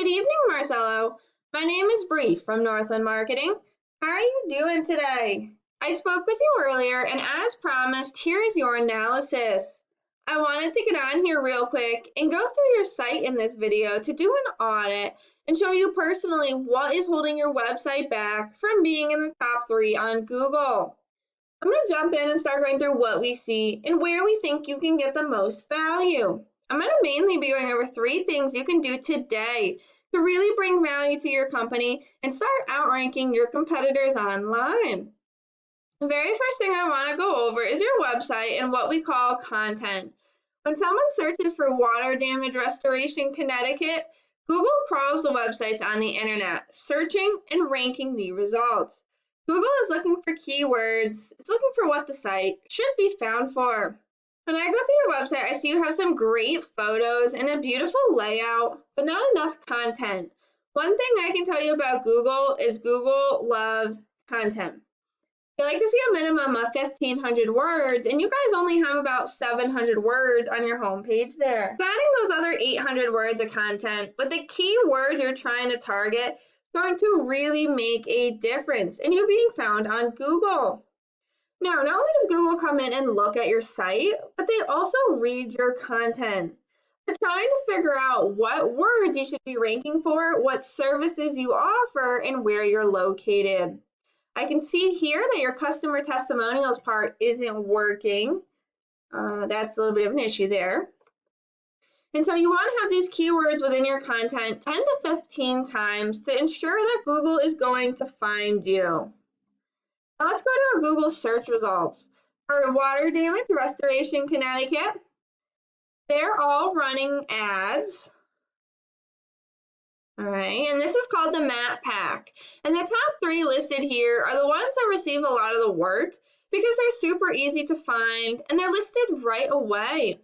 Good evening, Marcelo. My name is Bree from Northland Marketing. How are you doing today? I spoke with you earlier, and as promised, here is your analysis. I wanted to get on here real quick and go through your site in this video to do an audit and show you personally what is holding your website back from being in the top 3 on Google. I'm going to jump in and start going through what we see and where we think you can get the most value. I'm going to mainly be going over 3 things you can do today to really bring value to your company and start outranking your competitors online. The very first thing I want to go over is your website and what we call content. When someone searches for water damage restoration Connecticut, Google crawls the websites on the internet, searching and ranking the results. Google is looking for keywords. It's looking for what the site should be found for. When I go through your website, I see you have some great photos and a beautiful layout, but not enough content. One thing I can tell you about Google is Google loves content. They like to see a minimum of 1,500 words, and you guys only have about 700 words on your homepage there. So adding those other 800 words of content with the keywords you're trying to target going to really make a difference in you being found on Google. Now, not only does Google come in and look at your site, but they also read your content. They're trying to figure out what words you should be ranking for, what services you offer, and where you're located. I can see here that your customer testimonials part isn't working. That's a little bit of an issue there. And so you want to have these keywords within your content 10 to 15 times to ensure that Google is going to find you. Now let's go to our Google search results. For water damage restoration Connecticut, they're all running ads. All right, and this is called the map pack. And the top 3 listed here are the ones that receive a lot of the work because they're super easy to find and they're listed right away.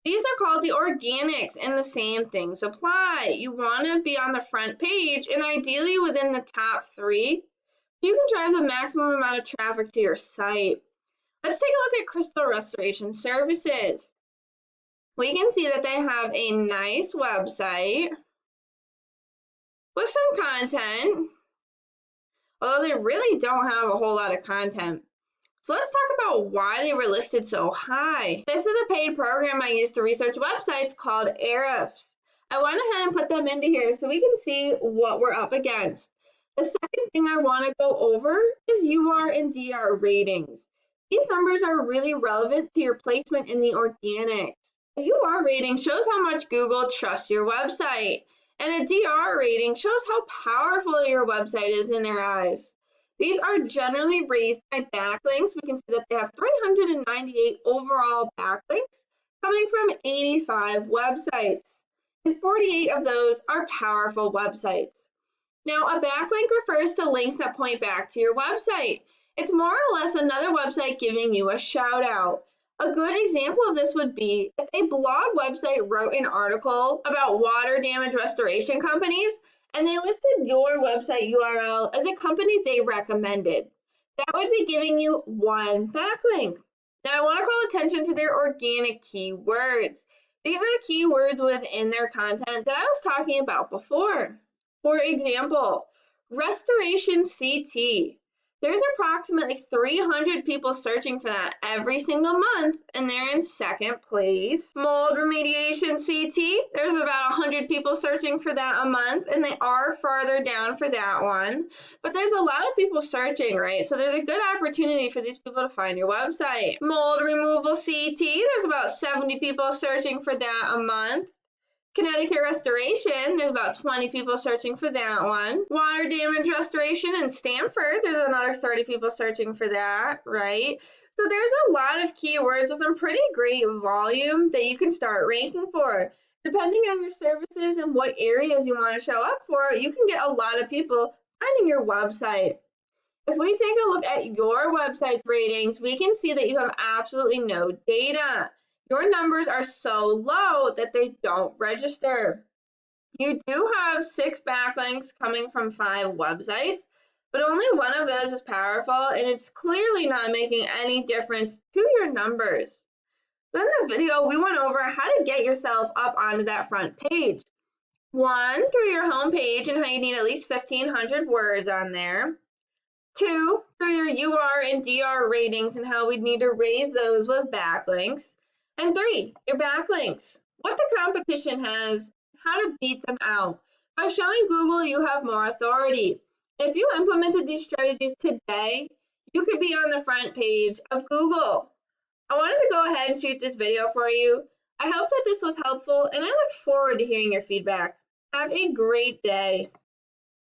These are called the organics, and the same things apply. You want to be on the front page and ideally within the top 3. You can drive the maximum amount of traffic to your site. Let's take a look at Crystal Restoration Services. We can see that they have a nice website with some content, although they really don't have a whole lot of content. So let's talk about why they were listed so high. This is a paid program I use to research websites called Ahrefs. I went ahead and put them into here so we can see what we're up against. The second thing I want to go over is UR and DR ratings. These numbers are really relevant to your placement in the organics. A UR rating shows how much Google trusts your website, and a DR rating shows how powerful your website is in their eyes. These are generally raised by backlinks. We can see that they have 398 overall backlinks coming from 85 websites, and 48 of those are powerful websites. Now, a backlink refers to links that point back to your website. It's more or less another website giving you a shout out. A good example of this would be if a blog website wrote an article about water damage restoration companies and they listed your website URL as a company they recommended. That would be giving you 1 backlink. Now, I want to call attention to their organic keywords. These are the keywords within their content that I was talking about before. For example, restoration CT. There's approximately 300 people searching for that every single month, and they're in 2nd place. Mold remediation CT, there's about 100 people searching for that a month, and they are farther down for that one. But there's a lot of people searching, right? So there's a good opportunity for these people to find your website. Mold removal CT, there's about 70 people searching for that a month. Connecticut Restoration, there's about 20 people searching for that one. Water damage restoration in Stamford, there's another 30 people searching for that, right? So there's a lot of keywords with some pretty great volume that you can start ranking for. Depending on your services and what areas you want to show up for, you can get a lot of people finding your website. If we take a look at your website's ratings, we can see that you have absolutely no data. Your numbers are so low that they don't register. You do have 6 backlinks coming from 5 websites, but only one of those is powerful, and it's clearly not making any difference to your numbers. So in this video, we went over how to get yourself up onto that front page. One, through your homepage and how you need at least 1,500 words on there. Two, through your UR and DR ratings and how we'd need to raise those with backlinks. And three, your backlinks, what the competition has, how to beat them out by showing Google you have more authority. If you implemented these strategies today, you could be on the front page of Google. I wanted to go ahead and shoot this video for you. I hope that this was helpful, and I look forward to hearing your feedback. Have a great day.